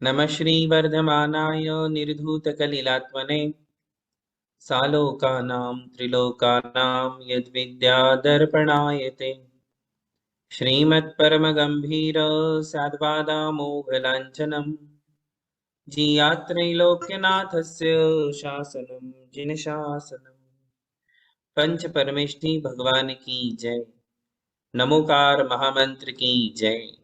नमः श्रीवर्धमानाय निर्धूतकलिलात्मने सालोकानां त्रिलोकानां यद्विद्यादर्पणायते श्रीमत्परमगम्भीर साद्वादामोघलाञ्छनम् जियात्रैलोक्यनाथस्य शासनं जिनशासनम्। पंच परमेष्ठी भगवान की जय। नमोकार महामंत्र की जय।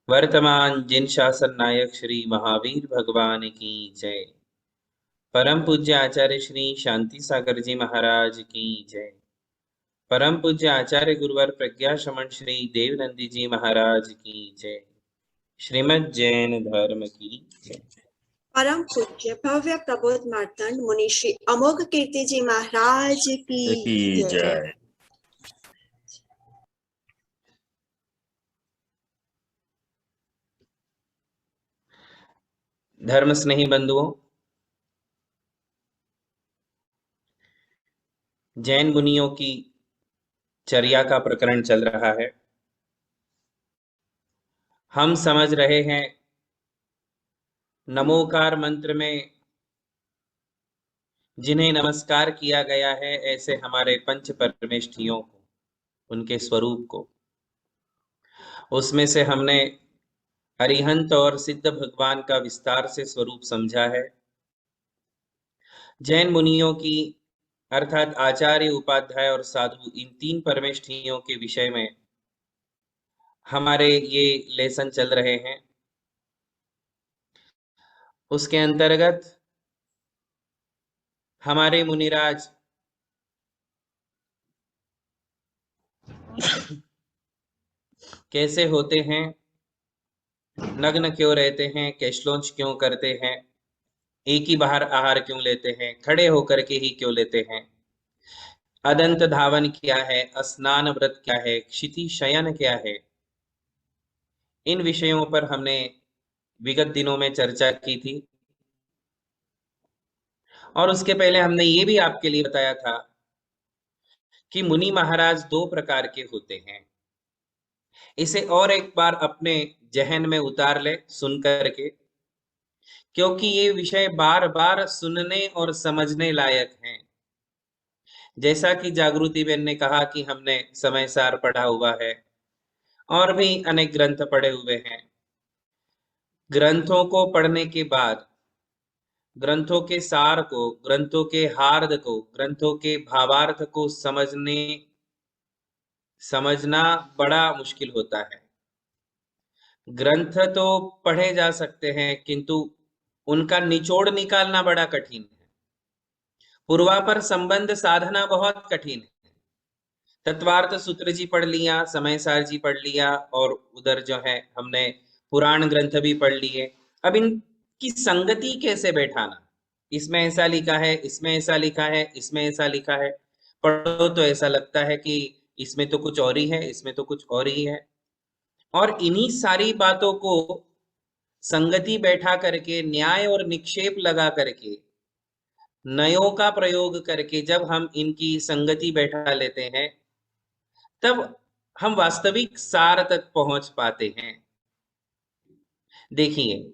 वर्तमान जिन शासन नायक श्री महावीर भगवान की जय। परम पूज्य आचार्य श्री शांति सागर जी महाराज की जय। परम पूज्य आचार्य गुरुवर प्रज्ञा शमन श्री देवनंदी जी महाराज की जय। श्रीमद् जैन धर्म की जय। परम पूज्य भव्य प्रबोध मार्तंड मुनि श्री अमोघ कीर्ति जी महाराज की जय। धर्म स्नेही बंधुओं, जैन मुनियों की चर्या का प्रकरण चल रहा है। हम समझ रहे हैं नमोकार मंत्र में जिन्हें नमस्कार किया गया है, ऐसे हमारे पंच परमेष्ठियों को, उनके स्वरूप को, उसमें से हमने अरिहंत और सिद्ध भगवान का विस्तार से स्वरूप समझा है। जैन मुनियों की अर्थात आचार्य, उपाध्याय और साधु, इन तीन परमेष्ठियों के विषय में हमारे ये लेसन चल रहे हैं। उसके अंतर्गत हमारे मुनिराज कैसे होते हैं, नग्न क्यों रहते हैं, कैशलोच क्यों करते हैं, एक ही बाहर आहार क्यों लेते हैं, खड़े होकर के ही क्यों लेते हैं, अदंत धावन क्या है, स्नान व्रत क्या है, क्षिति शयन क्या है, इन विषयों पर हमने विगत दिनों में चर्चा की थी। और उसके पहले हमने ये भी आपके लिए बताया था कि मुनि महाराज दो प्रकार के होते हैं। इसे और एक बार अपने जहन में उतार ले सुन करके, क्योंकि ये विषय बार बार सुनने और समझने लायक हैं। जैसा कि जागृति बेन ने कहा कि हमने समय सार पढ़ा हुआ है और भी अनेक ग्रंथ पढ़े हुए हैं। ग्रंथों को पढ़ने के बाद ग्रंथों के सार को, ग्रंथों के हार्द को, ग्रंथों के भावार्थ को समझना बड़ा मुश्किल होता है। ग्रंथ तो पढ़े जा सकते हैं, किंतु उनका निचोड़ निकालना बड़ा कठिन है। पूर्वापर संबंध साधना बहुत कठिन है। तत्वार्थ सूत्र जी पढ़ लिया, समय सार जी पढ़ लिया, और उधर जो है हमने पुराण ग्रंथ भी पढ़ लिए। अब इनकी संगति कैसे बैठाना, इसमें ऐसा लिखा है, इसमें ऐसा लिखा है, इसमें ऐसा लिखा है, पढ़ो तो ऐसा लगता है कि इसमें तो कुछ और ही है, इसमें तो कुछ और ही है। और इन्हीं सारी बातों को संगति बैठा करके, न्याय और निक्षेप लगा करके, नयों का प्रयोग करके जब हम इनकी संगति बैठा लेते हैं, तब हम वास्तविक सार तक पहुंच पाते हैं। देखिए,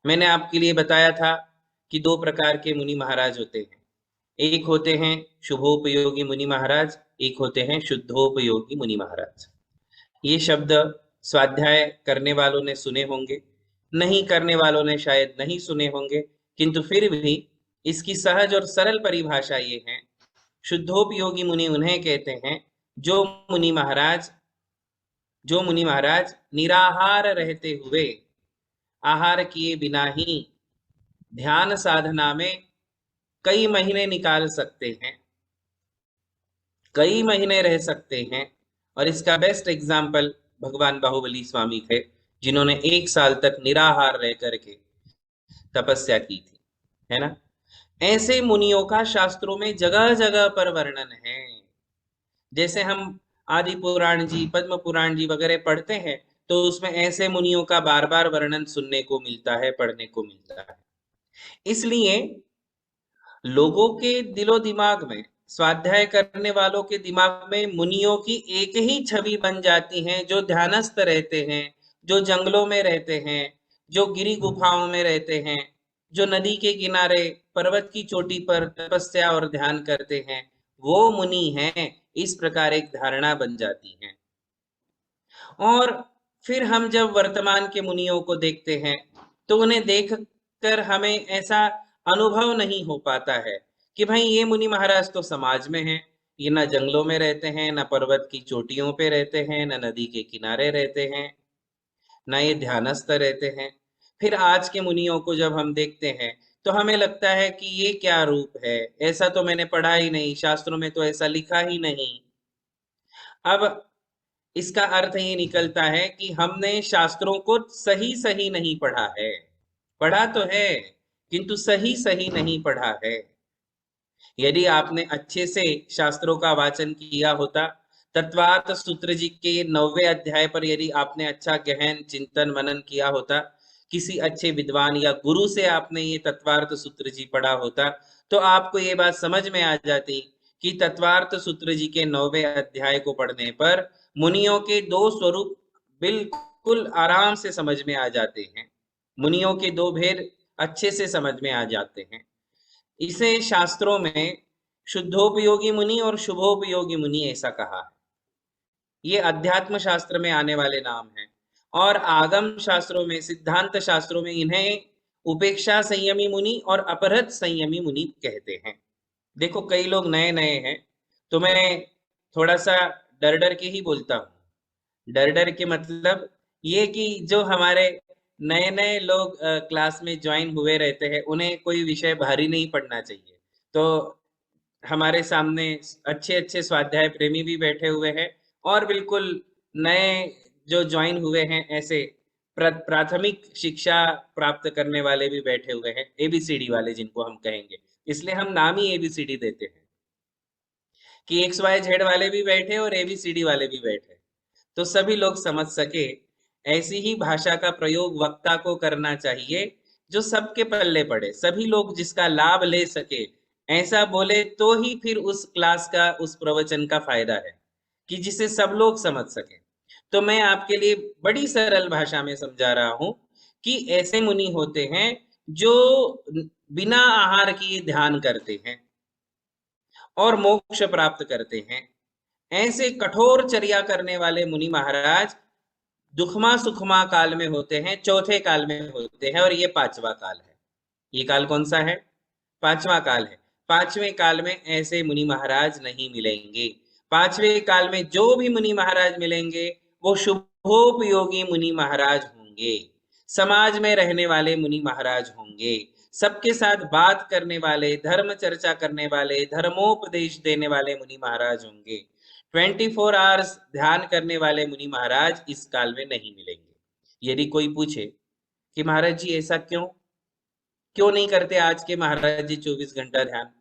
मैंने आपके लिए बताया था कि दो प्रकार के मुनि महाराज होते हैं। एक होते हैं शुभोपयोगी मुनि महाराज, एक होते हैं शुद्धोपयोगी मुनि महाराज। ये शब्द स्वाध्याय करने वालों ने सुने होंगे, नहीं करने वालों ने शायद नहीं सुने होंगे, किंतु फिर भी इसकी सहज और सरल परिभाषा ये है। शुद्धोपयोगी मुनि उन्हें कहते हैं जो मुनि महाराज निराहार रहते हुए, आहार किए बिना ही ध्यान साधना में कई महीने निकाल सकते हैं, कई महीने रह सकते हैं। और इसका बेस्ट एग्जाम्पल भगवान बाहुबली स्वामी थे, जिन्होंने 1 साल तक निराहार रह करके तपस्या की थी, है ना। ऐसे मुनियों का शास्त्रों में जगह जगह पर वर्णन है। जैसे हम आदि पुराण जी, पद्म पुराण जी वगैरह पढ़ते हैं, तो उसमें ऐसे मुनियों का बार बार वर्णन सुनने को मिलता है, पढ़ने को मिलता है। इसलिए लोगों के दिलो दिमाग में, स्वाध्याय करने वालों के दिमाग में मुनियों की एक ही छवि बन जाती है, जो ध्यानस्थ रहते हैं, जो जंगलों में रहते हैं, जो गिरी गुफाओं में रहते हैं, जो नदी के किनारे पर्वत की चोटी पर तपस्या और ध्यान करते हैं, वो मुनि हैं, इस प्रकार एक धारणा बन जाती है। और फिर हम जब वर्तमान के मुनियों को देखते हैं तो उन्हें देखकर हमें ऐसा अनुभव नहीं हो पाता है कि भाई ये मुनि महाराज तो समाज में हैं, ये ना जंगलों में रहते हैं, ना पर्वत की चोटियों पे रहते हैं, ना नदी के किनारे रहते हैं, ना ये ध्यानस्थ रहते हैं। फिर आज के मुनियों को जब हम देखते हैं तो हमें लगता है कि ये क्या रूप है, ऐसा तो मैंने पढ़ा ही नहीं, शास्त्रों में तो ऐसा लिखा ही नहीं। अब इसका अर्थ ये निकलता है कि हमने शास्त्रों को सही सही नहीं पढ़ा है। पढ़ा तो है किंतु सही सही नहीं पढ़ा है। यदि आपने अच्छे से शास्त्रों का वाचन किया होता, तत्वार्थ सूत्र जी के 9वें अध्याय पर यदि आपने अच्छा गहन चिंतन मनन किया होता, किसी अच्छे विद्वान या गुरु से आपने ये तत्वार्थ सूत्र जी पढ़ा होता, तो आपको ये बात समझ में आ जाती कि तत्वार्थ सूत्र जी के 9वें अध्याय को पढ़ने पर मुनियों के दो स्वरूप बिल्कुल आराम से समझ में आ जाते हैं। मुनियों के दो भेद अच्छे से समझ में आ जाते हैं। इसे शास्त्रों में शुद्धोपयोगी मुनि और शुभोपयोगी मुनि ऐसा कहा है। ये अध्यात्म शास्त्र में आने वाले नाम हैं। और आगम शास्त्रों में, सिद्धांत शास्त्रों में इन्हें उपेक्षा संयमी मुनि और अपहृत संयमी मुनि कहते हैं। देखो कई लोग नए नए हैं तो मैं थोड़ा सा डर डर के ही बोलता हूँ। डर डर के मतलब ये कि जो हमारे नए नए लोग क्लास में ज्वाइन हुए रहते हैं उन्हें कोई विषय भारी नहीं पढ़ना चाहिए। तो हमारे सामने अच्छे अच्छे स्वाध्याय प्रेमी भी बैठे हुए हैं और बिल्कुल नए जो ज्वाइन हुए हैं ऐसे प्राथमिक शिक्षा प्राप्त करने वाले भी बैठे हुए हैं, एबीसीडी वाले जिनको हम कहेंगे, इसलिए हम नाम ही एबीसीडी देते हैं कि एक्स वाई जेड वाले भी बैठे और एबीसीडी वाले भी बैठे, तो सभी लोग समझ सके। ऐसी ही भाषा का प्रयोग वक्ता को करना चाहिए जो सबके पल्ले पड़े, सभी लोग जिसका लाभ ले सके, ऐसा बोले तो ही फिर उस क्लास का, उस प्रवचन का फायदा है कि जिसे सब लोग समझ सके। तो मैं आपके लिए बड़ी सरल भाषा में समझा रहा हूं कि ऐसे मुनि होते हैं जो बिना आहार किए ध्यान करते हैं और मोक्ष प्राप्त करते हैं। ऐसे कठोर चर्या करने वाले मुनि महाराज दुखमा सुखमा काल में होते हैं, चौथे काल में होते हैं, और ये पांचवा काल है। ये काल कौन सा है? पांचवा काल है। पांचवें काल में ऐसे मुनि महाराज नहीं मिलेंगे। पांचवें काल में जो भी मुनि महाराज मिलेंगे वो शुभोपयोगी मुनि महाराज होंगे, समाज में रहने वाले मुनि महाराज होंगे, सबके साथ बात करने वाले, धर्म चर्चा करने वाले, धर्मोपदेश देने वाले मुनि महाराज होंगे। 24 आवर्स ध्यान करने वाले मुनि महाराज इस काल में नहीं मिलेंगे। यदि कोई पूछे कि महाराज जी ऐसा क्यों क्यों नहीं करते आज के महाराज जी 24 घंटा ध्यान,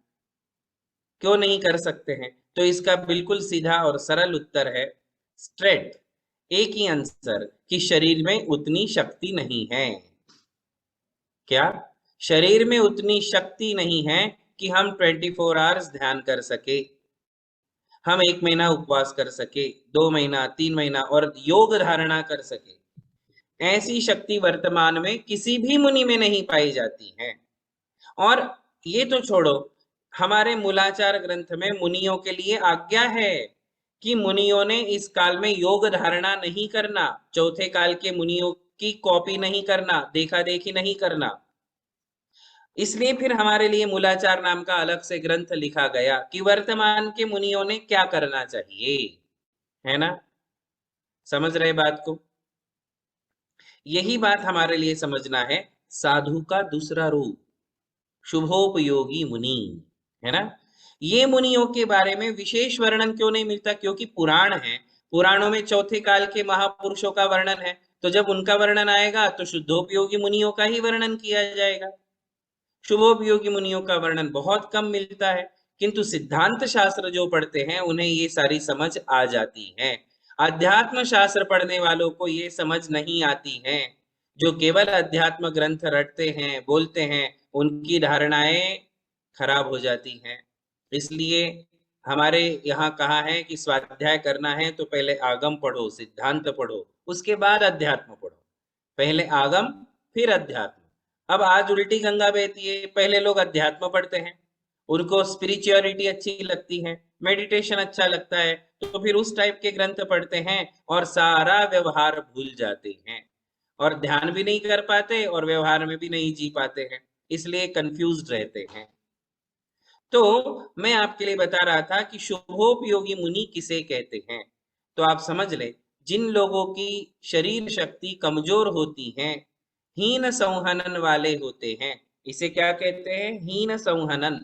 क्यों नहीं कर सकते हैं, तो इसका बिल्कुल सीधा और सरल उत्तर है, स्ट्रेट एक ही आंसर, कि शरीर में उतनी शक्ति नहीं है। क्या शरीर में उतनी शक्ति नहीं है कि हम 24 आवर्स ध्यान कर सके, हम 1 महीना उपवास कर सके, 2 महीना, 3 महीना और योग धारणा कर सके? ऐसी शक्ति वर्तमान में किसी भी मुनि में नहीं पाई जाती है। और ये तो छोड़ो, हमारे मूलाचार ग्रंथ में मुनियों के लिए आज्ञा है कि मुनियों ने इस काल में योग धारणा नहीं करना, चौथे काल के मुनियों की कॉपी नहीं करना, देखा देखी नहीं करना। इसलिए फिर हमारे लिए मूलाचार नाम का अलग से ग्रंथ लिखा गया कि वर्तमान के मुनियों ने क्या करना चाहिए, है ना? समझ रहे बात को? यही बात हमारे लिए समझना है, साधु का दूसरा रूप शुभोपयोगी मुनि, है ना? ये मुनियों के बारे में विशेष वर्णन क्यों नहीं मिलता? क्योंकि पुराण है, पुराणों में चौथे काल के महापुरुषों का वर्णन है, तो जब उनका वर्णन आएगा तो शुद्धोपयोगी मुनियों का ही वर्णन किया जाएगा। शुभोपयोगी मुनियों का वर्णन बहुत कम मिलता है, किंतु सिद्धांत शास्त्र जो पढ़ते हैं उन्हें ये सारी समझ आ जाती है। अध्यात्म शास्त्र पढ़ने वालों को ये समझ नहीं आती है। जो केवल अध्यात्म ग्रंथ रटते हैं, बोलते हैं, उनकी धारणाएं खराब हो जाती हैं। इसलिए हमारे यहाँ कहा है कि स्वाध्याय करना है तो पहले आगम पढ़ो, सिद्धांत पढ़ो, उसके बाद अध्यात्म पढ़ो। पहले आगम फिर अध्यात्म। अब आज उल्टी गंगा बहती है, पहले लोग अध्यात्म पढ़ते हैं, उनको स्पिरिचुअलिटी अच्छी लगती है, मेडिटेशन अच्छा लगता है, तो फिर उस टाइप के ग्रंथ पढ़ते हैं और सारा व्यवहार भूल जाते हैं और ध्यान भी नहीं कर पाते और व्यवहार में भी नहीं जी पाते हैं, इसलिए कंफ्यूज्ड रहते हैं। तो मैं आपके लिए बता रहा था कि शुभोपयोगी मुनि किसे कहते हैं। तो आप समझ ले, जिन लोगों की शरीर शक्ति कमजोर होती है, हीन संहनन वाले होते हैं, इसे क्या कहते हैं? हीन संहनन।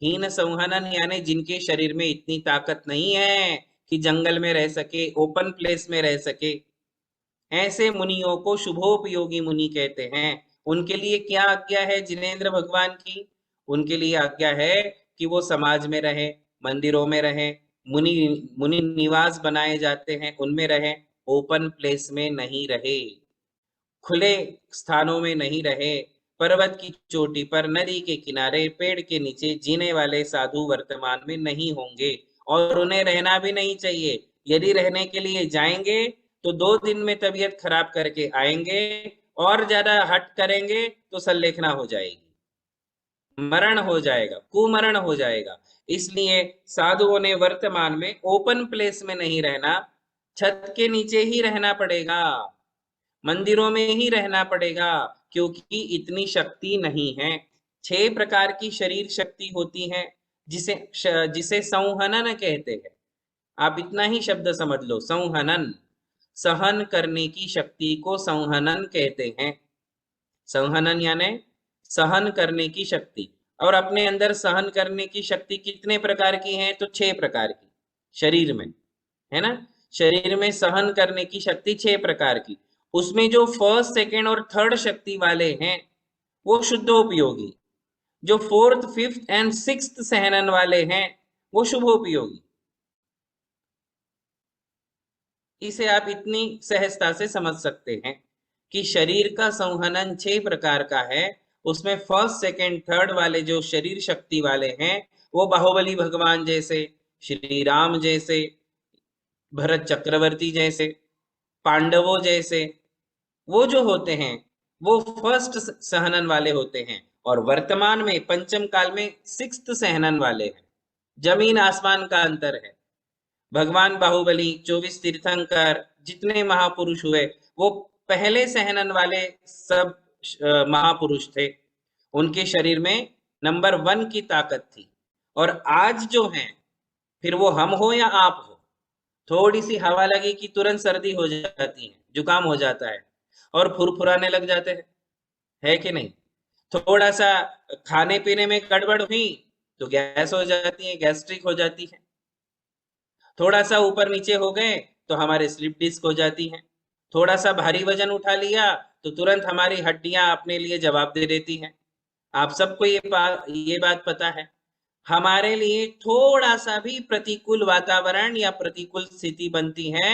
हीन संहनन यानी जिनके शरीर में इतनी ताकत नहीं है कि जंगल में रह सके, ओपन प्लेस में रह सके, ऐसे मुनियों को शुभोपयोगी मुनि कहते हैं। उनके लिए क्या आज्ञा है जिनेंद्र भगवान की? उनके लिए आज्ञा है कि वो समाज में रहे, मंदिरों में रहे, मुनि मुनि निवास बनाए जाते हैं उनमें रहे, ओपन प्लेस में नहीं रहे, खुले स्थानों में नहीं रहे, पर्वत की चोटी पर, नदी के किनारे, पेड़ के नीचे जीने वाले साधु वर्तमान में नहीं होंगे और उन्हें रहना भी नहीं चाहिए। यदि रहने के लिए जाएंगे तो 2 दिन में तबीयत खराब करके आएंगे और ज्यादा हट करेंगे तो संलेखना हो जाएगी, मरण हो जाएगा, कुमरण हो जाएगा। इसलिए साधुओं ने वर्तमान में ओपन प्लेस में नहीं रहना, छत के नीचे ही रहना पड़ेगा, मंदिरों में ही रहना पड़ेगा, क्योंकि इतनी शक्ति नहीं है। 6 प्रकार की शरीर शक्ति होती है, जिसे जिसे संहनन कहते हैं। आप इतना ही शब्द समझ लो, संहनन। सहन करने की शक्ति को संहनन कहते हैं। संहनन यानी सहन करने की शक्ति। और अपने अंदर सहन करने की शक्ति कितने प्रकार की है? तो 6 प्रकार की शरीर में, है ना। शरीर में सहन करने की शक्ति 6 प्रकार की। उसमें जो फर्स्ट, सेकेंड और थर्ड शक्ति वाले हैं वो शुद्धोपयोगी, जो फोर्थ, फिफ्थ एंड सिक्स्थ सहनन वाले हैं वो शुभोपयोगी। इसे आप इतनी सहजता से समझ सकते हैं कि शरीर का संहनन 6 प्रकार का है। उसमें फर्स्ट, सेकेंड, थर्ड वाले जो शरीर शक्ति वाले हैं वो बाहुबली भगवान जैसे, श्री राम जैसे, भरत चक्रवर्ती जैसे, पांडवों जैसे, वो जो होते हैं वो फर्स्ट सहनन वाले होते हैं। और वर्तमान में पंचम काल में सिक्स्थ सहनन वाले हैं। जमीन आसमान का अंतर है। भगवान बाहुबली, 24 तीर्थंकर, जितने महापुरुष हुए वो पहले सहनन वाले सब महापुरुष थे। उनके शरीर में नंबर 1 की ताकत थी। और आज जो है, फिर वो हम हो या आप हो, थोड़ी सी हवा लगी कि तुरंत सर्दी हो जाती है, जुकाम हो जाता है और फुरफुराने लग जाते हैं, है कि नहीं? थोड़ा सा खाने पीने में गड़बड़ हुई तो गैस हो जाती है, गैस्ट्रिक हो जाती है। थोड़ा सा ऊपर नीचे हो गए तो हमारे स्लिप डिस्क हो जाती हैं। थोड़ा सा भारी वजन उठा लिया तो तुरंत हमारी हड्डियां अपने लिए जवाब दे देती हैं। आप सबको ये बात पता है। हमारे लिए थोड़ा सा भी प्रतिकूल वातावरण या प्रतिकूल स्थिति बनती है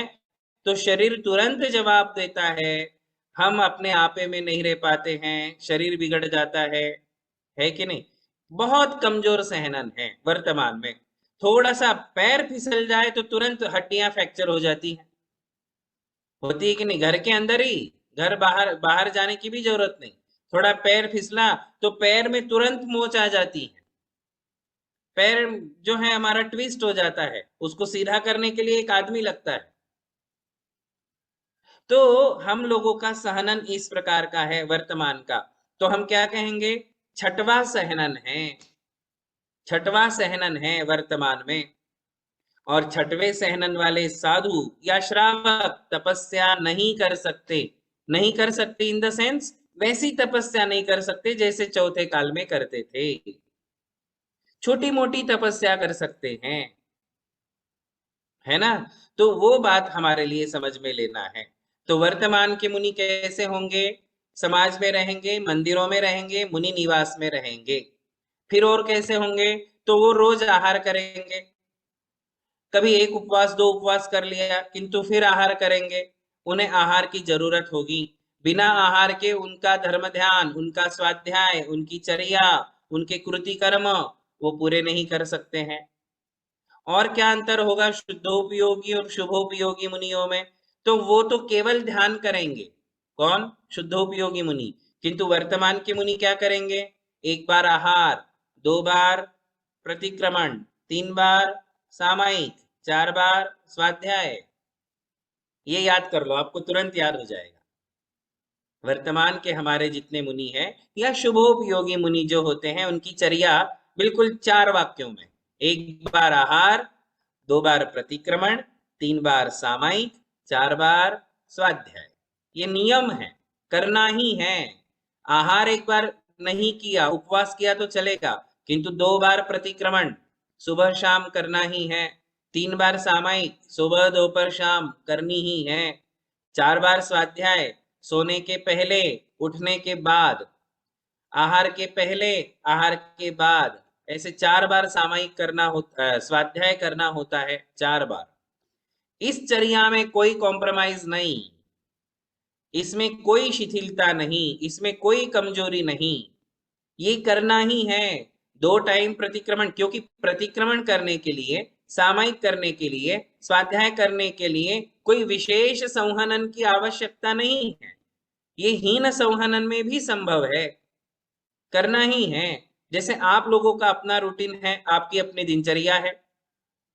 तो शरीर तुरंत जवाब देता है, हम अपने आपे में नहीं रह पाते हैं, शरीर बिगड़ जाता है कि नहीं? बहुत कमजोर सहनन है वर्तमान में। थोड़ा सा पैर फिसल जाए तो तुरंत हड्डियां फ्रैक्चर हो जाती हैं, होती है कि नहीं? घर के अंदर ही, घर बाहर बाहर जाने की भी जरूरत नहीं, थोड़ा पैर फिसला तो पैर में तुरंत मोच आ जाती है, पैर जो है हमारा ट्विस्ट हो जाता है, उसको सीधा करने के लिए एक आदमी लगता है। तो हम लोगों का सहनन इस प्रकार का है वर्तमान का, तो हम क्या कहेंगे? छठवां सहनन है, छठवां सहनन है वर्तमान में। और छठवें सहनन वाले साधु या श्रावक तपस्या नहीं कर सकते। नहीं कर सकते इन द सेंस, वैसी तपस्या नहीं कर सकते जैसे चौथे काल में करते थे। छोटी मोटी तपस्या कर सकते हैं, है ना। तो वो बात हमारे लिए समझ में लेना है। तो वर्तमान के मुनि कैसे होंगे? समाज में रहेंगे, मंदिरों में रहेंगे, मुनि निवास में रहेंगे। फिर और कैसे होंगे? तो वो रोज आहार करेंगे, कभी एक उपवास, 2 उपवास कर लिया, किंतु फिर आहार करेंगे। उन्हें आहार की जरूरत होगी। बिना आहार के उनका धर्म ध्यान, उनका स्वाध्याय, उनकी चर्या, उनके कृति कर्म वो पूरे नहीं कर सकते हैं। और क्या अंतर होगा शुद्धोपयोगी और शुभोपयोगी मुनियों में? तो वो तो केवल ध्यान करेंगे। कौन? शुद्धोपयोगी मुनि किंतु वर्तमान के मुनि क्या करेंगे? 1 बार आहार, 2 बार प्रतिक्रमण, 3 बार सामायिक, 4 बार स्वाध्याय। ये याद कर लो, आपको तुरंत याद हो जाएगा। वर्तमान के हमारे जितने मुनि हैं या शुभोपयोगी मुनि जो होते हैं, उनकी चर्या बिल्कुल 4 वाक्यों में, 1 बार आहार, 2 बार प्रतिक्रमण, 3 बार सामायिक, 4 बार स्वाध्याय। ये नियम है, करना ही है। आहार 1 बार नहीं किया, उपवास किया तो चलेगा, किंतु 2 बार प्रतिक्रमण सुबह शाम करना ही है, 3 बार सामायिक सुबह दोपहर शाम करनी ही है, 4 बार स्वाध्याय सोने के पहले, उठने के बाद, आहार के पहले, आहार के बाद, ऐसे 4 बार सामायिक करना होता, स्वाध्याय करना होता है 4 बार। इस चर्या में कोई कॉम्प्रोमाइज नहीं, इसमें कोई शिथिलता नहीं, इसमें कोई कमजोरी नहीं, ये करना ही है। 2 टाइम प्रतिक्रमण, क्योंकि प्रतिक्रमण करने के लिए, सामायिक करने के लिए, स्वाध्याय करने के लिए कोई विशेष संहनन की आवश्यकता नहीं है, ये हीन संहनन में भी संभव है, करना ही है। जैसे आप लोगों का अपना रूटीन है, आपकी अपनी दिनचर्या है,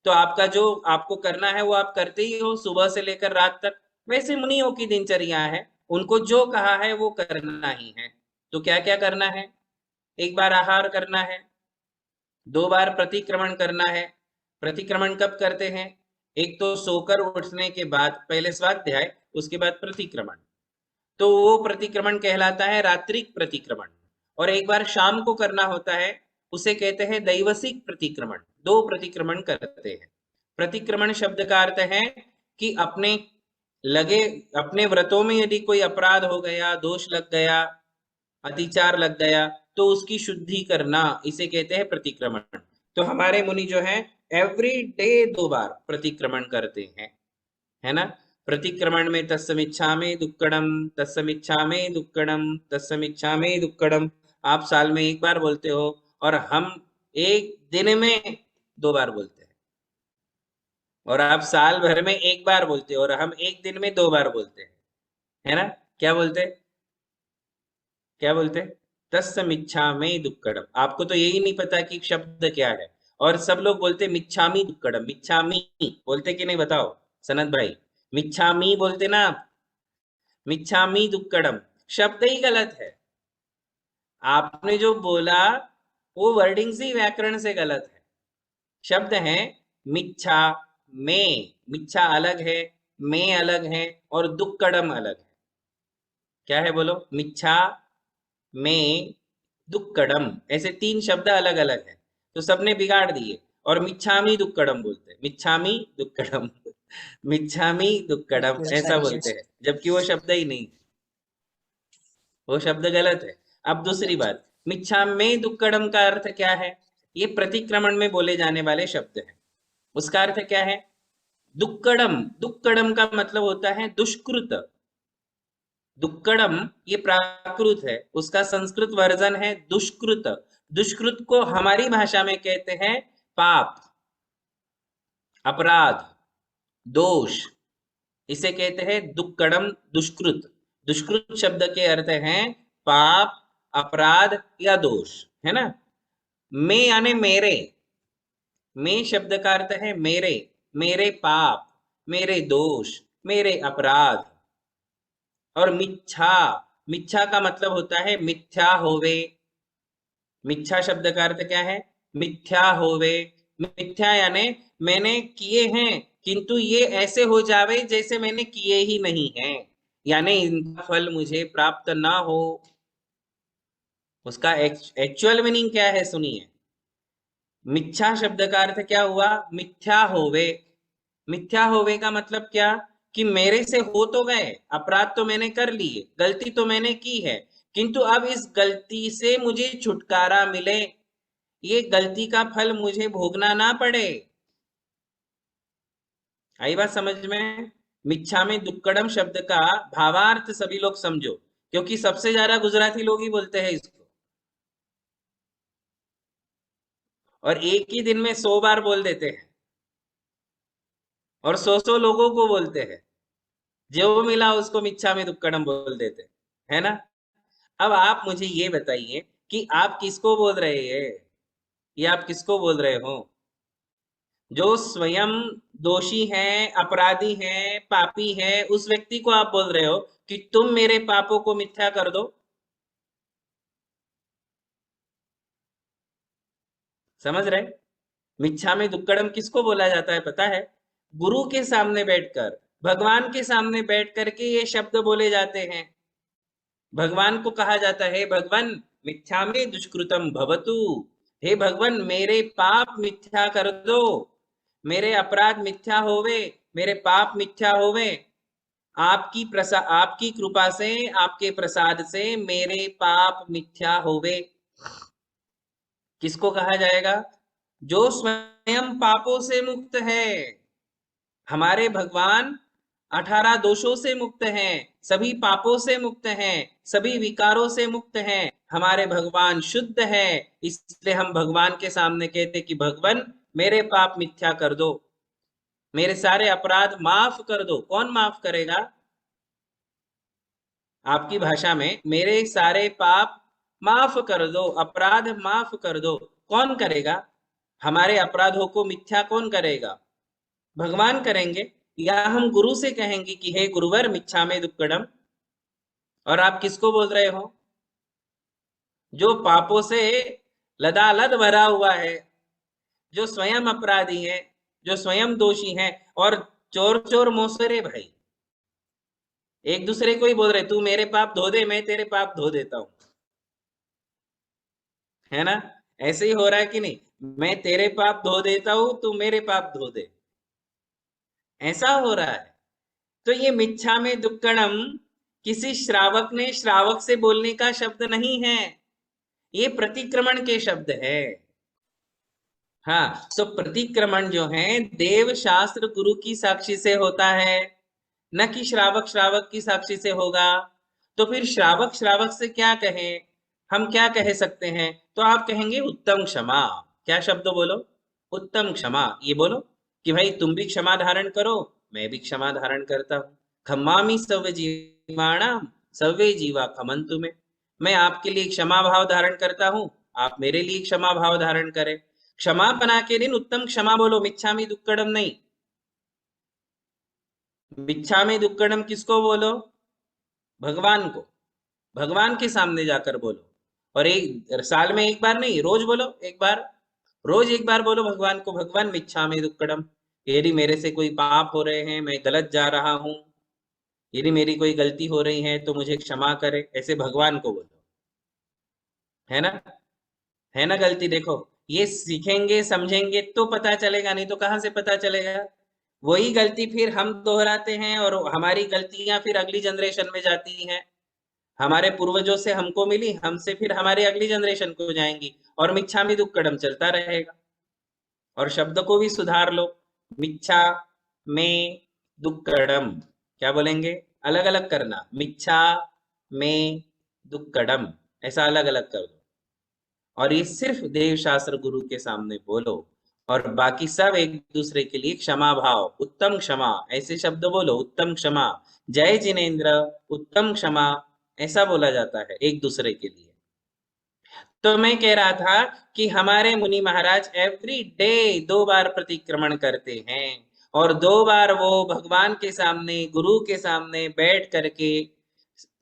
तो आपका जो आपको करना है वो आप करते ही हो सुबह से लेकर रात तक। वैसे मुनियों की दिनचर्या है, उनको जो कहा है वो करना ही है। तो क्या क्या करना है? 1 बार आहार करना है, 2 बार प्रतिक्रमण करना है। प्रतिक्रमण कब करते हैं? एक तो सोकर उठने के बाद पहले स्वाध्याय, उसके बाद प्रतिक्रमण, तो वो प्रतिक्रमण कहलाता है रात्रिक प्रतिक्रमण। और 1 बार शाम को करना होता है, उसे कहते हैं दैवसिक प्रतिक्रमण। 2 प्रतिक्रमण करते हैं। प्रतिक्रमण शब्द का अर्थ है कि अपने व्रतों में यदि कोई अपराध हो गया, दोष लग गया, अतिचार लग गया, तो उसकी शुद्धि करना, इसे कहते हैं प्रतिक्रमण। तो हमारे मुनि जो है एवरी डे 2 बार प्रतिक्रमण करते हैं, है ना। प्रतिक्रमण में तत्समिच्छामि दुक्कडम, तत्समिच्छामि दुक्कडम, तत्समिच्छामि दुक्कडम आप साल में 1 बार बोलते हो, और हम एक दिन में 2 बार बोलते हैं। और आप साल भर में 1 बार बोलते हो, और हम एक दिन में 2 बार बोलते हैं, है ना। क्या बोलते? क्या बोलते? तत्समिच्छामि दुक्कडम। आपको तो यही नहीं पता कि शब्द क्या है, और सब लोग बोलते मिच्छामि दुक्कडम। मिच्छामि बोलते कि नहीं, बताओ सनत भाई? मिच्छामि बोलते ना आप, मिच्छामि दुक्कडम शब्द ही गलत है। आपने जो बोला वो वर्डिंग से, व्याकरण से गलत है। शब्द है मिच्छा में, मिच्छा अलग है, में अलग है, और दुक्कडम अलग है। क्या है बोलो? मिच्छा में दुक्कडम, ऐसे 3 शब्द अलग अलग है, तो सबने बिगाड़ दिए और मिच्छामी दुक्कडम बोलते हैं, मिच्छामी दुक्कडम मिच्छामी दुक्कडम ऐसा बोलते हैं, जबकि वो शब्द ही नहीं, वो शब्द गलत है। अब दूसरी बात, मिच्छामी दुक्कडम का अर्थ क्या है? ये प्रतिक्रमण में बोले जाने वाले शब्द हैं। उसका अर्थ क्या है? दुक्कडम, दुक्कडम का मतलब होता है दुष्कृत। दुक्कडम ये प्राकृत है, उसका संस्कृत वर्जन है दुष्कृत। दुष्कृत को हमारी भाषा में कहते हैं पाप, अपराध, दोष, इसे कहते हैं दुक्कडम, दुष्कृत। दुष्कृत शब्द के अर्थ हैं पाप, अपराध या दोष, है ना। मैं यानी मेरे, मैं शब्द का अर्थ है मेरे, मेरे पाप, मेरे दोष, मेरे अपराध। और मिच्छा, मिच्छा का मतलब होता है मिथ्या होवे। मिच्छा शब्द का अर्थ क्या है? मिथ्या होवे। मिथ्या यानी मैंने किए हैं, किंतु ये ऐसे हो जावे जैसे मैंने किए ही नहीं है, यानी इनका फल मुझे प्राप्त ना हो। उसका एक्चुअल मीनिंग क्या है सुनिए। मिच्छा शब्द का अर्थ क्या हुआ? मिथ्या होवे। मिथ्या होवे का मतलब क्या? कि मेरे से हो तो गए, अपराध तो मैंने कर लिए, गलती तो मैंने की है, किंतु अब इस गलती से मुझे छुटकारा मिले, ये गलती का फल मुझे भोगना ना पड़े। आई बात समझ में? मिच्छा में दुक्कडम शब्द का भावार्थ सभी लोग समझो, क्योंकि सबसे ज्यादा गुजराती लोग ही बोलते हैं इसको, और एक ही दिन में 100 बार बोल देते हैं, और 100 लोगों को बोलते हैं, जो मिला उसको मिच्छा में दुक्कडम बोल देते, है ना। अब आप मुझे ये बताइए कि आप किसको बोल रहे हैं, ये आप किसको बोल रहे हो? जो स्वयं दोषी है, अपराधी है, पापी है, उस व्यक्ति को आप बोल रहे हो कि तुम मेरे पापों को मिथ्या कर दो। समझ रहे? मिच्छा में दुक्कड़म किसको बोला जाता है पता है? गुरु के सामने बैठकर, भगवान के सामने बैठ करके ये शब्द बोले जाते हैं। भगवान को कहा जाता है, भगवान मिथ्या में दुष्कृतम भवतु, हे भगवान मेरे पाप मिथ्या कर दो, मेरे अपराध मिथ्या होवे, मेरे पाप मिथ्या होवे, आपकी कृपा से, आपके प्रसाद से मेरे पाप मिथ्या होवे। किसको कहा जाएगा? जो स्वयं पापों से मुक्त है। हमारे भगवान 18 दोषों से मुक्त हैं, सभी पापों से मुक्त हैं, सभी विकारों से मुक्त हैं। हमारे भगवान शुद्ध है, इसलिए हम भगवान के सामने कहते कि भगवान मेरे पाप मिथ्या कर दो, मेरे सारे अपराध माफ कर दो। कौन माफ करेगा? आपकी भाषा में मेरे सारे पाप माफ कर दो, अपराध माफ कर दो, कौन करेगा? हमारे अपराधों को मिथ्या कौन करेगा? भगवान करेंगे। या हम गुरु से कहेंगे कि हे गुरुवर मिच्छामि दुक्कडम। और आप किसको बोल रहे हो? जो पापों से लदालद भरा हुआ है, जो स्वयं अपराधी है, जो स्वयं दोषी है। और चोर चोर मोसरे भाई एक दूसरे को ही बोल रहे, तू मेरे पाप धो दे, मैं तेरे पाप धो देता हूं, है ना? ऐसे ही हो रहा है कि नहीं? मैं तेरे पाप धो देता हूं, तू मेरे पाप धो दे, ऐसा हो रहा है। तो ये मिच्छा में दुक्कड़म किसी श्रावक ने श्रावक से बोलने का शब्द नहीं है, ये प्रतिक्रमण के शब्द है। हाँ, तो प्रतिक्रमण जो है देव शास्त्र गुरु की साक्षी से होता है, न कि श्रावक श्रावक की साक्षी से होगा। तो फिर श्रावक श्रावक से क्या कहे? हम क्या कह सकते हैं? तो आप कहेंगे उत्तम क्षमा। क्या शब्द बोलो? उत्तम क्षमा। ये बोलो कि भाई तुम भी क्षमा धारण करो, मैं भी क्षमा धारण करता हूँ। खम्मामि सर्व जीवाणाम सर्वे जीवा खमंतु में। मैं आपके लिए क्षमा भाव धारण करता हूँ, आप मेरे लिए क्षमा भाव धारण करें। क्षमापना के दिन उत्तम क्षमा बोलो, मिच्छामि दुक्कडम नहीं। मिच्छामि दुक्कडम किसको बोलो? भगवान को। भगवान के सामने जाकर बोलो। और एक साल में एक बार नहीं, रोज बोलो एक बार। रोज एक बार बोलो भगवान को, भगवान मिच्छामि दुक्कडम। यदि मेरे से कोई पाप हो रहे हैं, मैं गलत जा रहा हूं, यदि मेरी कोई गलती हो रही है तो मुझे क्षमा करे, ऐसे भगवान को बोलो, है ना? है ना गलती? देखो, ये सीखेंगे समझेंगे तो पता चलेगा, नहीं तो कहाँ से पता चलेगा? वही गलती फिर हम दोहराते हैं और हमारी गलतियां फिर अगली जनरेशन में जाती हैं। हमारे पूर्वजों से हमको मिली, हमसे फिर हमारी अगली जनरेशन को जाएंगी, और मिच्छामि दुक्कडम चलता रहेगा। और शब्द को भी सुधार लो, मिच्छा में दुक्कडम। क्या बोलेंगे? अलग अलग करना, मिच्छा में दुक्कडम, ऐसा अलग अलग कर दो। और ये सिर्फ देव शास्त्र गुरु के सामने बोलो, और बाकी सब एक दूसरे के लिए क्षमा भाव, उत्तम क्षमा, ऐसे शब्द बोलो, उत्तम क्षमा, जय जिनेन्द्र, उत्तम क्षमा, ऐसा बोला जाता है एक दूसरे के लिए। तो मैं कह रहा था कि हमारे मुनि महाराज एवरी डे 2 बार प्रतिक्रमण करते हैं, और 2 बार वो भगवान के सामने, गुरु के सामने बैठ करके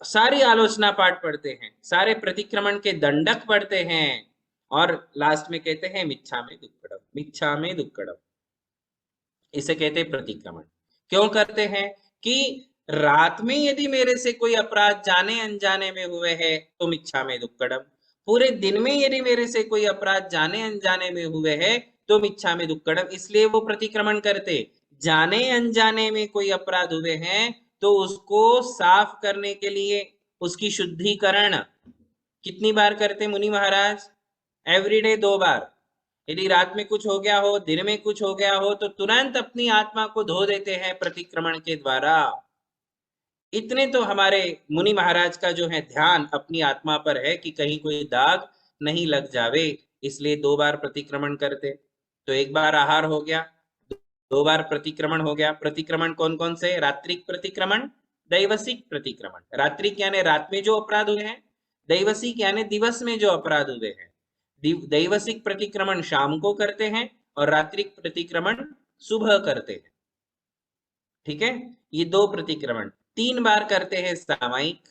सारी आलोचना पाठ पढ़ते हैं, सारे प्रतिक्रमण के दंडक पढ़ते हैं, और लास्ट में कहते हैं मिच्छा में दुक्कडम, मिच्छा में दुक्कडम। इसे कहते हैं प्रतिक्रमण। क्यों करते हैं? कि रात में यदि मेरे से कोई अपराध जाने अनजाने में हुए हैं तो मिच्छा में दुक्कडम, पूरे दिन में यदि मेरे से कोई अपराध जाने अनजाने में हुए हैं तो मिच्छा में दुक्कडम। इसलिए वो प्रतिक्रमण करते, जाने अनजाने में कोई अपराध हुए हैं तो उसको साफ करने के लिए, उसकी शुद्धिकरण कितनी बार करते मुनि महाराज? एवरीडे 2 बार। यदि रात में कुछ हो गया हो, दिन में कुछ हो गया हो, तो तुरंत अपनी आत्मा को धो देते हैं प्रतिक्रमण के द्वारा। इतने तो हमारे मुनि महाराज का जो है ध्यान अपनी आत्मा पर है कि कहीं कोई दाग नहीं लग जावे, इसलिए 2 बार प्रतिक्रमण करते। तो एक बार आहार हो गया, 2 बार प्रतिक्रमण हो गया। प्रतिक्रमण कौन कौन से? रात्रिक प्रतिक्रमण, दैवसिक प्रतिक्रमण। रात्रिक यानी रात में जो अपराध हुए हैं, दैवसिक यानी दिवस में जो अपराध हुए हैं। दैवसिक प्रतिक्रमण शाम को करते हैं और रात्रिक प्रतिक्रमण सुबह करते हैं। ठीक है, ये दो प्रतिक्रमण 3 बार करते हैं सामायिक।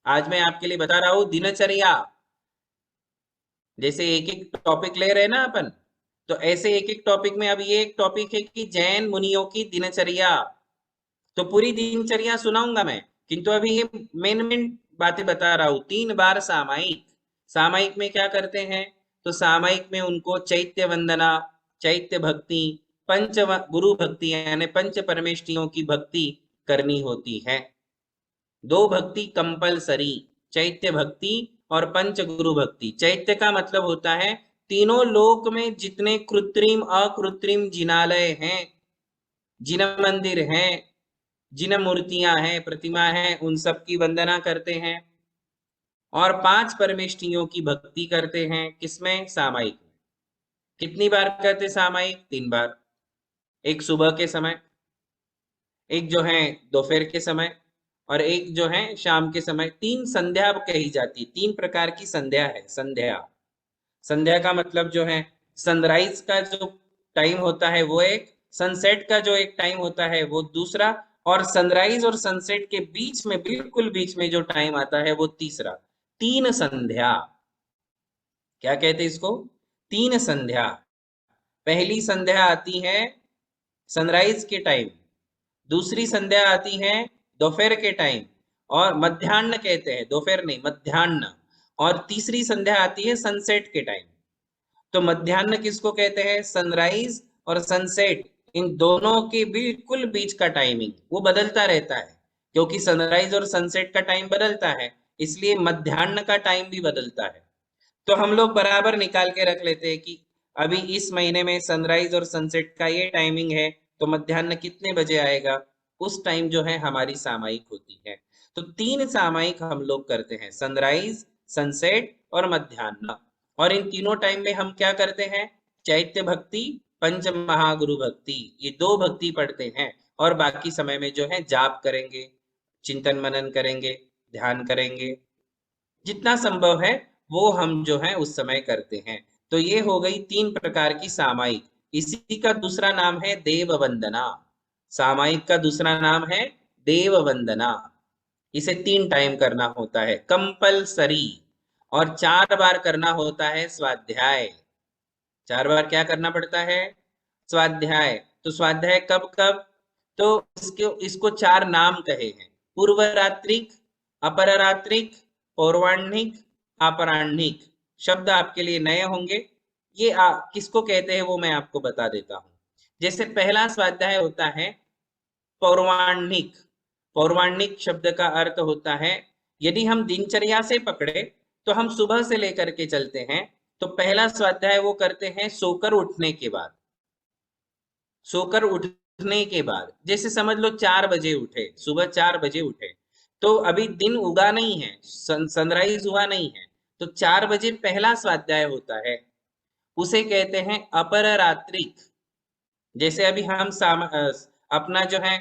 आज मैं आपके लिए बता रहा हूं दिनचर्या, जैसे एक एक टॉपिक ले रहे हैं ना अपन, तो ऐसे एक एक टॉपिक में अब ये एक टॉपिक है कि जैन मुनियों की दिनचर्या। तो पूरी दिनचर्या सुनाऊंगा मैं, किंतु अभी ये मेन मेन बातें बता रहा हूं। 3 बार सामायिक। सामायिक में क्या करते हैं, तो सामायिक में उनको चैत्य वंदना, चैत्य भक्ति, पंच गुरु भक्ति यानी पंच परमेष्ठियों की भक्ति करनी होती है। 2 भक्ति कंपलसरी, चैत्य भक्ति और पंच गुरु भक्ति। चैत्य का मतलब होता है तीनों लोक में जितने कृत्रिम अकृत्रिम जिनालय हैं, जिन मंदिर हैं, जिन मूर्तियां हैं, प्रतिमा हैं, उन सब की वंदना करते हैं। और 5 परमेष्ठियों की भक्ति करते हैं। किसमें, सामायिक में। कितनी बार करते सामायिक, 3 बार। एक सुबह के समय, एक जो है दोपहर के समय, और एक जो है शाम के समय। 3 संध्या कही जाती है। 3 प्रकार की संध्या है। संध्या, संध्या का मतलब जो है सनराइज का जो टाइम होता है वो एक, सनसेट का जो एक टाइम होता है वो दूसरा, और सनराइज और सनसेट के बीच में, बिल्कुल बीच में जो टाइम आता है वो तीसरा। 3 संध्या। क्या कहते हैं इसको, 3 संध्या। पहली संध्या आती है सनराइज के टाइम, दूसरी संध्या आती है दोपहर के टाइम, और मध्याह्न कहते हैं, दोपहर नहीं मध्याह्न। और तीसरी संध्या आती है सनसेट के टाइम। तो मध्याह्न किसको कहते हैं, सनराइज और सनसेट, इन दोनों के बिल्कुल बीच का टाइमिंग वो बदलता रहता है, क्योंकि सनराइज और सनसेट का टाइम बदलता है, इसलिए मध्याह्न का टाइम भी बदलता है। तो हम लोग बराबर निकाल के रख लेते हैं कि अभी इस महीने में सनराइज और सनसेट का ये टाइमिंग है, तो मध्याह्न कितने बजे आएगा, उस टाइम जो है हमारी सामायिक होती है। तो 3 सामायिक हम लोग करते हैं, सनराइज, सनसेट और मध्याह्न। और इन तीनों टाइम में हम क्या करते हैं, चैत्य भक्ति, पंच महागुरु भक्ति, ये 2 भक्ति पढ़ते हैं। और बाकी समय में जो है जाप करेंगे, चिंतन मनन करेंगे, ध्यान करेंगे, जितना संभव है वो हम जो है उस समय करते हैं। तो ये हो गई 3 प्रकार की सामायिक। इसी का दूसरा नाम है देव वंदना। सामायिक का दूसरा नाम है देव वंदना। इसे 3 टाइम करना होता है कंपलसरी, और 4 बार करना होता है स्वाध्याय। 4 बार क्या करना पड़ता है, स्वाध्याय। तो स्वाध्याय कब कब, तो इसको 4 नाम कहे हैं, पूर्व रात्रिक, अपर रात्रिक, पौर्वाह्निक, अपराह्निक। शब्द आपके लिए नए होंगे। ये किसको कहते हैं वो मैं आपको बता देता हूँ। जैसे पहला स्वाध्याय होता है पौर्वाह्निक। पौर्वाह्निक शब्द का अर्थ होता है, यदि हम दिनचर्या से पकड़े तो हम सुबह से लेकर के चलते हैं, तो पहला स्वाध्याय वो करते हैं सोकर उठने के बाद। सोकर उठने के बाद, जैसे समझ लो 4 बजे उठे, सुबह 4 बजे उठे, तो अभी दिन उगा नहीं है, सनराइज हुआ नहीं है, तो 4 बजे पहला स्वाध्याय होता है, उसे कहते हैं अपर रात्रिक। जैसे अभी हम अपना जो है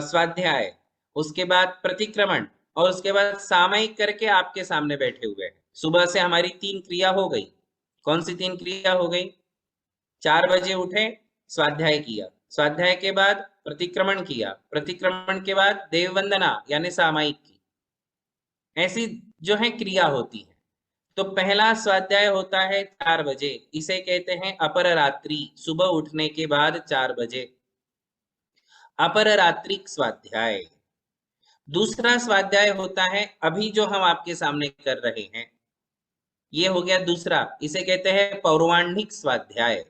स्वाध्याय, उसके बाद प्रतिक्रमण, और उसके बाद सामयिक करके आपके सामने बैठे हुए हैं। सुबह से हमारी 3 क्रिया हो गई। कौन सी 3 क्रिया हो गई, 4 बजे उठे, स्वाध्याय किया, स्वाध्याय के बाद प्रतिक्रमण किया, प्रतिक्रमण के बाद देव वंदना यानी सामयिक की, ऐसी जो है क्रिया होती है। तो पहला स्वाध्याय होता है 4 बजे, इसे कहते हैं अपर रात्रि, सुबह उठने के बाद 4 बजे, अपर रात्रिक स्वाध्याय। दूसरा स्वाध्याय होता है अभी जो हम आपके सामने कर रहे हैं, ये हो गया दूसरा, इसे कहते हैं पौर्वाह्निक स्वाध्याय।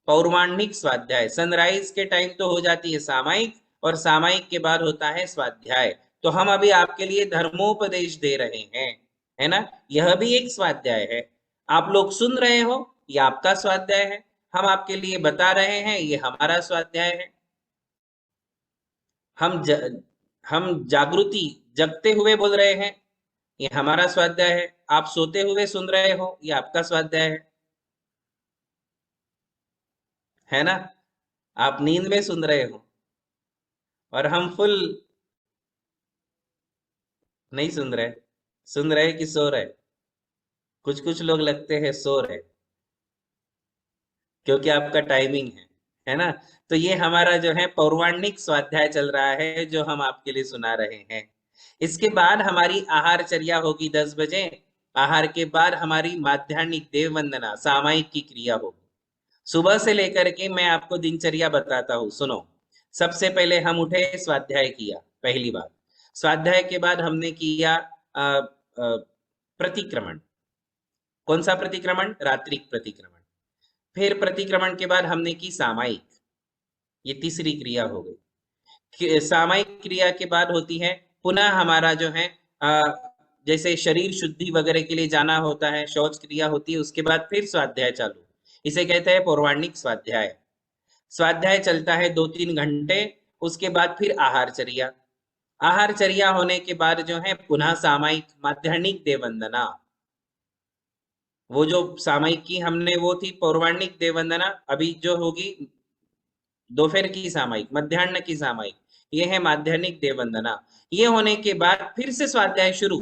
पौर्वाह्निक स्वाध्याय, सनराइज के टाइम तो हो जाती है सामायिक, और सामायिक के बाद होता है स्वाध्याय। तो हम अभी आपके लिए धर्मोपदेश दे रहे हैं, है ना, यह भी एक स्वाध्याय है। आप लोग सुन रहे हो, ये आपका स्वाध्याय है। हम आपके लिए बता रहे हैं, ये हमारा स्वाध्याय है। हम जागृति, जगते हुए बोल रहे हैं, ये हमारा स्वाध्याय है। आप सोते हुए सुन रहे हो, ये आपका स्वाध्याय है ना, आप नींद में सुन रहे हो, और हम फुल नहीं सुन रहे कि सो रहे? कुछ कुछ लोग लगते हैं सो रहे, क्योंकि आपका टाइमिंग है ना? तो ये हमारा जो है पौराणिक स्वाध्याय चल रहा है, जो हम आपके लिए सुना रहे हैं। इसके बाद हमारी आहारचर्या होगी 10 बजे। आहार के बाद हमारी माध्याह्निक देव वंदना सामायिक की क्रिया होगी। सुबह से लेकर के मैं आपको दिनचर्या बताता हूँ, सुनो। सबसे पहले हम उठे, स्वाध्याय किया, पहली बात। स्वाध्याय के बाद हमने किया प्रतिक्रमण। कौन सा प्रतिक्रमण? रात्रिक प्रतिक्रमण। फिर प्रतिक्रमण के बाद हमने की सामायिक, ये तीसरी क्रिया हो गई। सामायिक क्रिया के बाद होती है पुनः हमारा जो है जैसे शरीर शुद्धि वगैरह के लिए जाना होता है, शौच क्रिया होती है, उसके बाद फिर स्वाध्याय चालू। इसे कहते हैं पौराणिक स्वाध्याय। स्वाध्याय चलता है 2-3 घंटे। उसके बाद फिर आहारचर्या। आहारचर्या होने के बाद जो है पुनः सामायिक माध्याह्निक देववंदना। वो जो सामायिक की हमने वो थी पौराणिक देववंदना, अभी जो होगी दोपहर की सामायिक, मध्याह्न की सामायिक, ये है माध्याह्निक देववंदना। ये होने के बाद फिर से स्वाध्याय शुरू।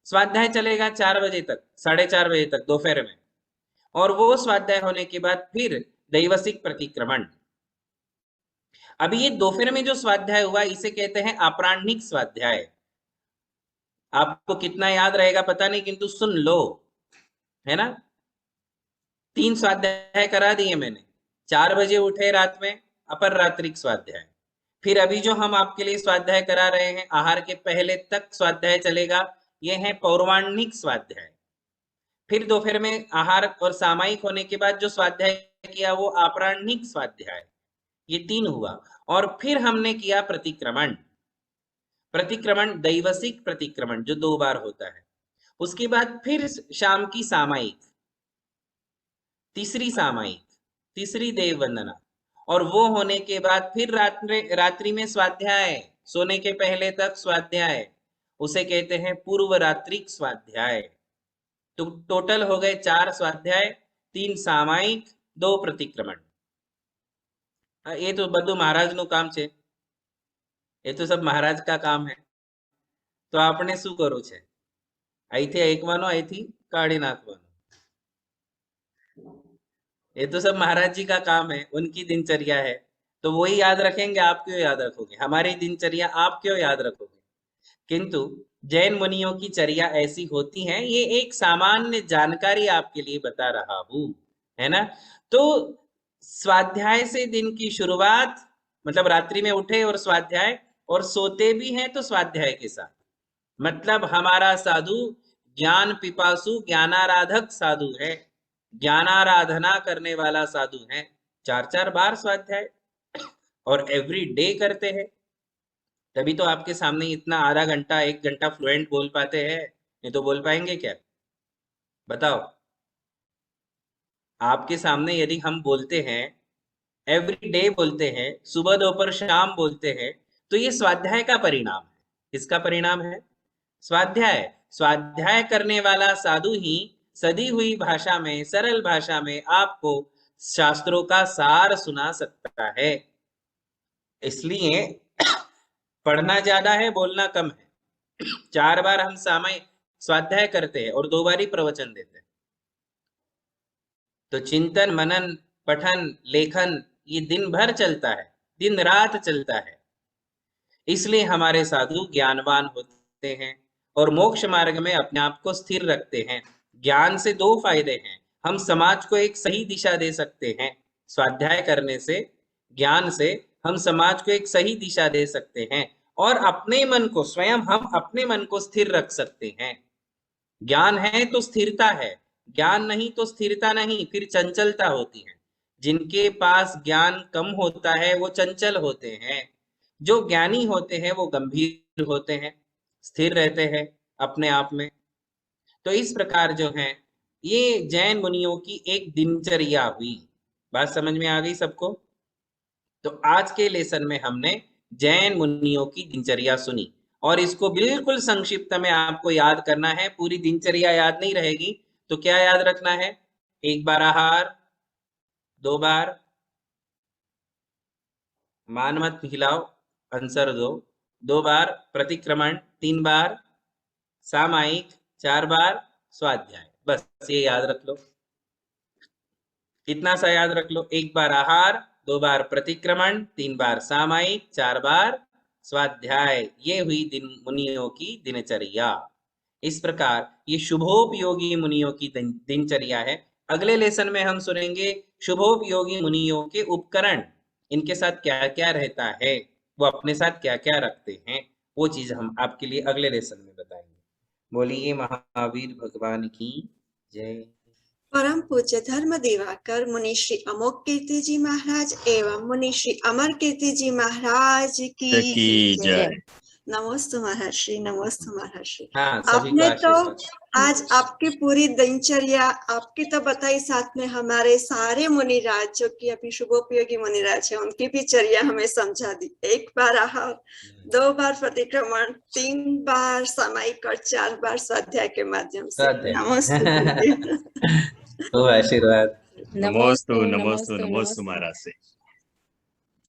स्वाध्याय चलेगा 4 बजे तक, 4:30 बजे तक दोपहर में। और वो स्वाध्याय होने के बाद फिर दैवसिक प्रतिक्रमण। अभी ये दोपहर में जो स्वाध्याय हुआ इसे कहते हैं अपराह्निक स्वाध्याय। आपको कितना याद रहेगा पता नहीं, किंतु सुन लो, है ना? 3 स्वाध्याय करा दिए मैंने। 4 बजे उठे रात में, अपर रात्रिक स्वाध्याय। फिर अभी जो हम आपके लिए स्वाध्याय करा रहे हैं, आहार के पहले तक स्वाध्याय चलेगा, ये है पौराणिक स्वाध्याय। फिर दोपहर में आहार और सामायिक होने के बाद जो स्वाध्याय किया वो अपराह्निक स्वाध्याय। ये 3 हुआ। और फिर हमने किया प्रतिक्रमण। प्रतिक्रमण दैवसिक प्रतिक्रमण जो 2 बार होता है। उसके बाद फिर शाम की सामायिक, तीसरी सामायिक, तीसरी देव वंदना। और वो होने के बाद फिर रात्रि में स्वाध्याय, सोने के पहले तक स्वाध्याय, उसे कहते हैं पूर्व रात्रिक स्वाध्याय। तो टोटल हो गए 4 स्वाध्याय, 3 सामायिक, 2 प्रतिक्रमण। ये तो બધું મહારાજનું કામ છે, એ તો सब महाराज का काम है। તો આપણે શું કરવું છે? અહીંથી એકવાનો, અહીંથી કાઢી નાખવાનો। ये तो सब महाराज जी का काम है, उनकी दिनचर्या है। तो वही याद रखेंगे, आप क्यों याद रखोगे? हमारी दिनचर्या आप क्यों याद रखोगे? किंतु जैन मुनियों की चर्या ऐसी होती है, ये एक सामान्य जानकारी आपके लिए बता रहा हूं, है ना? तो स्वाध्याय से दिन की शुरुआत, मतलब रात्रि में उठे और स्वाध्याय, और सोते भी हैं तो स्वाध्याय के साथ। मतलब हमारा साधु ज्ञान पिपासु ज्ञानाराधक साधु है, ज्ञानाराधना करने वाला साधु है। 4-4 बार स्वाध्याय और एवरी डे करते हैं, तभी तो आपके सामने इतना आधा घंटा 1 घंटा फ्लुएंट बोल पाते हैं। नहीं तो बोल पाएंगे क्या? बताओ। आपके सामने यदि हम बोलते हैं, एवरी डे बोलते हैं, सुबह दोपहर शाम बोलते हैं, तो ये स्वाध्याय का परिणाम है। किसका परिणाम है? स्वाध्याय। स्वाध्याय करने वाला साधु ही सदी हुई भाषा में, सरल भाषा में आपको शास्त्रों का सार सुना सकता है। इसलिए पढ़ना ज्यादा है, बोलना कम है। 4 बार हम सामायिक स्वाध्याय करते हैं और 2 बार ही प्रवचन देते हैं। तो चिंतन मनन पठन लेखन ये दिन भर चलता है, दिन रात चलता है। इसलिए हमारे साधु ज्ञानवान होते हैं और मोक्ष मार्ग में अपने आप को स्थिर रखते हैं। ज्ञान से 2 फायदे हैं। हम समाज को एक सही दिशा दे सकते हैं। स्वाध्याय करने से, ज्ञान से हम समाज को एक सही दिशा दे सकते हैं, और अपने मन को, स्वयं हम अपने मन को स्थिर रख सकते हैं। ज्ञान है तो स्थिरता है, ज्ञान नहीं तो स्थिरता नहीं, फिर चंचलता होती है। जिनके पास ज्ञान कम होता है वो चंचल होते हैं। जो ज्ञानी होते हैं वो गंभीर होते हैं, स्थिर रहते हैं अपने आप में। तो इस प्रकार जो है ये जैन मुनियों की एक दिनचर्या हुई। बात समझ में आ गई सबको? तो आज के लेसन में हमने जैन मुनियों की दिनचर्या सुनी, और इसको बिल्कुल संक्षिप्त में आपको याद करना है। पूरी दिनचर्या याद नहीं रहेगी, तो क्या याद रखना है? 1 बार आहार, 2 बार मान मत हिलाओ, आंसर दो, 2 बार प्रतिक्रमण, 3 बार सामायिक 4 बार स्वाध्याय। बस ये याद रख लो, इतना सा याद रख लो। 1 बार आहार, 2 बार प्रतिक्रमण, 3 बार सामायिक, 4 बार स्वाध्याय। ये हुई मुनियों की दिनचर्या। इस प्रकार ये शुभोपयोगी मुनियों की दिनचर्या है। अगले लेसन में हम सुनेंगे शुभोपयोगी मुनियों के उपकरण, इनके साथ क्या क्या रहता है, वो अपने साथ क्या क्या रखते हैं, वो चीज हम आपके लिए अगले लेसन में बताएंगे। बोलिए महावीर भगवान की जय। परम पूज्य धर्म दिवाकर मुनि श्री अमोघ कीर्ति जी महाराज एवं मुनि श्री अमर कीर्ति जी महाराज की जय। जय। नमोस्तु महर्षि, नमोस्तु महर्षि। हाँ, सभी को आपने तो आशीर्वाद। आज आपकी पूरी दिनचर्या आपकी तो बताई, साथ में हमारे सारे मुनिराज जो कि अभी शुभोपयोगी मुनिराज है उनकी भी चर्या हमें समझा दी। 1 बार आहार, 2 बार प्रतिक्रमण, 3 बार सामायिक और 4 बार स्वाध्याय के माध्यम से। नमस्ते। खूब आशीर्वाद। नमोस्तु नमोस्तु नमोस्तु महाराज से।